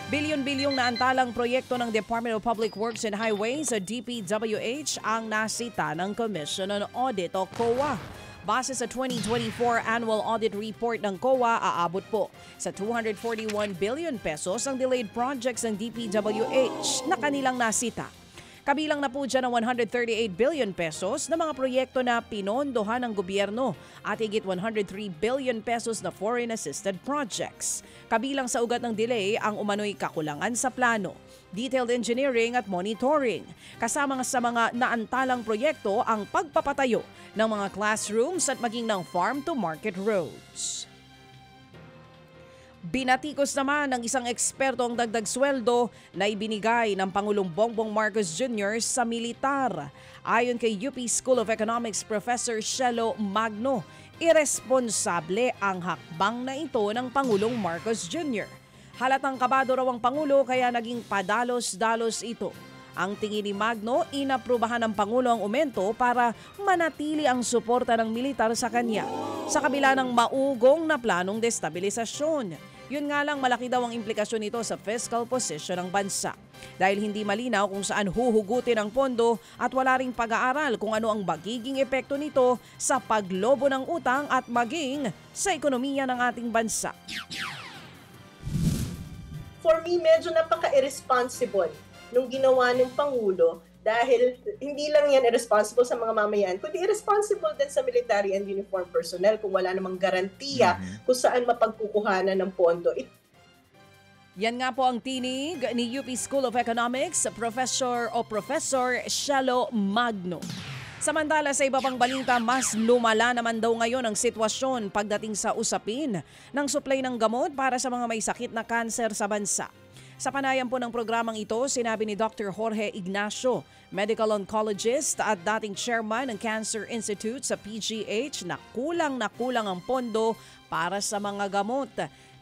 Bilyon-bilyong na antalang proyekto ng Department of Public Works and Highways o DPWH ang nasita ng Commission on Audit o COA. Base sa 2024 Annual Audit Report ng COA, aabot po sa 241 billion pesos ang delayed projects ng DPWH na kanilang nasita. Kabilang na po dyan ang 138 billion pesos na mga proyekto na pinondohan ng gobyerno at higit 103 billion pesos na foreign assisted projects. Kabilang sa ugat ng delay ang umano'y kakulangan sa plano, detailed engineering at monitoring. Kasama sa mga naantalang proyekto ang pagpapatayo ng mga classrooms at maging ng farm-to-market roads. Binatikos naman ng isang eksperto ang dagdag sweldo na ibinigay ng Pangulong Bongbong Marcos Jr. sa militar. Ayon kay UP School of Economics Professor Shelo Magno, iresponsable ang hakbang na ito ng Pangulong Marcos Jr. Halatang kabado raw ang Pangulo kaya naging padalos-dalos ito. Ang tingin ni Magno, inaprubahan ng Pangulo ang aumento para manatili ang suporta ng militar sa kanya sa kabila ng maugong na planong destabilisasyon. Yun nga lang, malaki daw ang implikasyon nito sa fiscal position ng bansa. Dahil hindi malinaw kung saan huhugutin ang pondo at wala ring pag-aaral kung ano ang magiging epekto nito sa paglobo ng utang at maging sa ekonomiya ng ating bansa. For me, medyo napaka-irresponsible nung ginawa ng Pangulo dahil hindi lang yan irresponsible sa mga mamayan, kundi irresponsible din sa military and uniform personnel kung wala namang garantiya kung saan mapagkukuhanan ng pondo. Yan nga po ang tinig ni UP School of Economics, Professor Shelo Magno. Samantala sa iba pang balita, mas lumala naman daw ngayon ang sitwasyon pagdating sa usapin ng supply ng gamot para sa mga may sakit na kanser sa bansa. Sa panayam po ng programang ito, sinabi ni Dr. Jorge Ignacio, medical oncologist at dating chairman ng Cancer Institute sa PGH, na kulang ang pondo para sa mga gamot.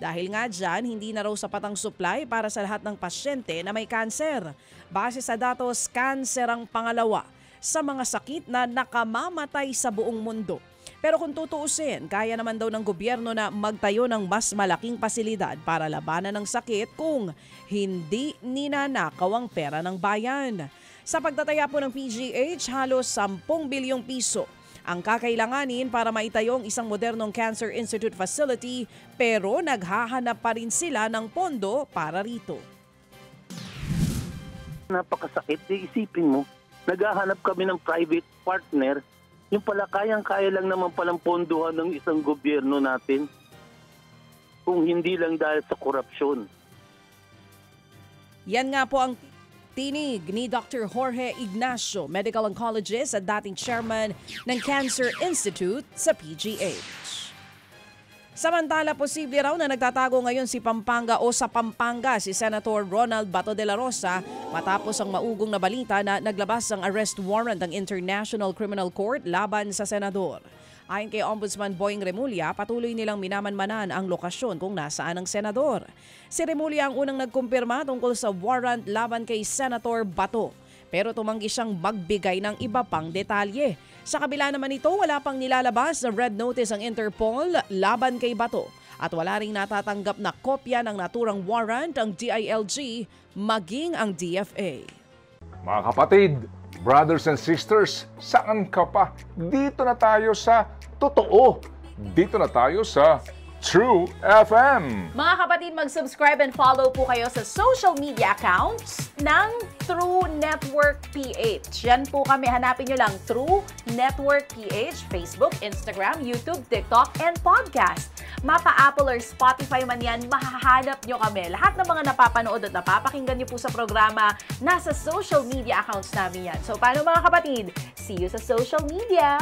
Dahil nga dyan, hindi na raw sapat ang supply para sa lahat ng pasyente na may kanser. Base sa datos, kanser ang pangalawa sa mga sakit na nakamamatay sa buong mundo. Pero kung tutuusin, kaya naman daw ng gobyerno na magtayo ng mas malaking pasilidad para labanan ng sakit kung hindi ninanakaw ang pera ng bayan. Sa pagtataya po ng PGH, halos 10 bilyong piso ang kakailanganin para maitayo ang isang modernong Cancer Institute facility, pero naghahanap pa rin sila ng pondo para rito. Napakasakit, isipin mo, naghahanap kami ng private partner. Yung pala kayang-kaya lang naman palang pondohan ng isang gobyerno natin kung hindi lang dahil sa korupsyon. Yan nga po ang tinig ni Dr. Jorge Ignacio, medical oncologist at dating chairman ng Cancer Institute sa PGH. Samantala, posible raw na nagtatago ngayon si Pampanga o sa Pampanga si Senator Ronald Bato de la Rosa matapos ang maugong na balita na naglabas ang arrest warrant ng International Criminal Court laban sa senador. Ayon kay Ombudsman Boying Remulla, patuloy nilang minamanmanan ang lokasyon kung nasaan ang senador. Si Remulla ang unang nagkumpirma tungkol sa warrant laban kay Senator Bato, pero tumanggi siyang magbigay ng iba pang detalye. Sa kabila naman ito, wala pang nilalabas na red notice ang Interpol laban kay Bato at wala ring natatanggap na kopya ng naturang warrant ang DILG maging ang DFA. Mga kapatid, brothers and sisters, saan ka pa? Dito na tayo sa totoo. Dito na tayo sa True FM. Mga kapatid, mag-subscribe and follow po kayo sa social media accounts ng True Network PH. Yan po kami. Hanapin nyo lang True Network PH, Facebook, Instagram, YouTube, TikTok, and podcast. Mapa Apple or Spotify man yan, mahahanap nyo kami. Lahat ng mga napapanood at napapakinggan nyo po sa programa, nasa social media accounts namin yan. So paano mga kapatid? See you sa social media!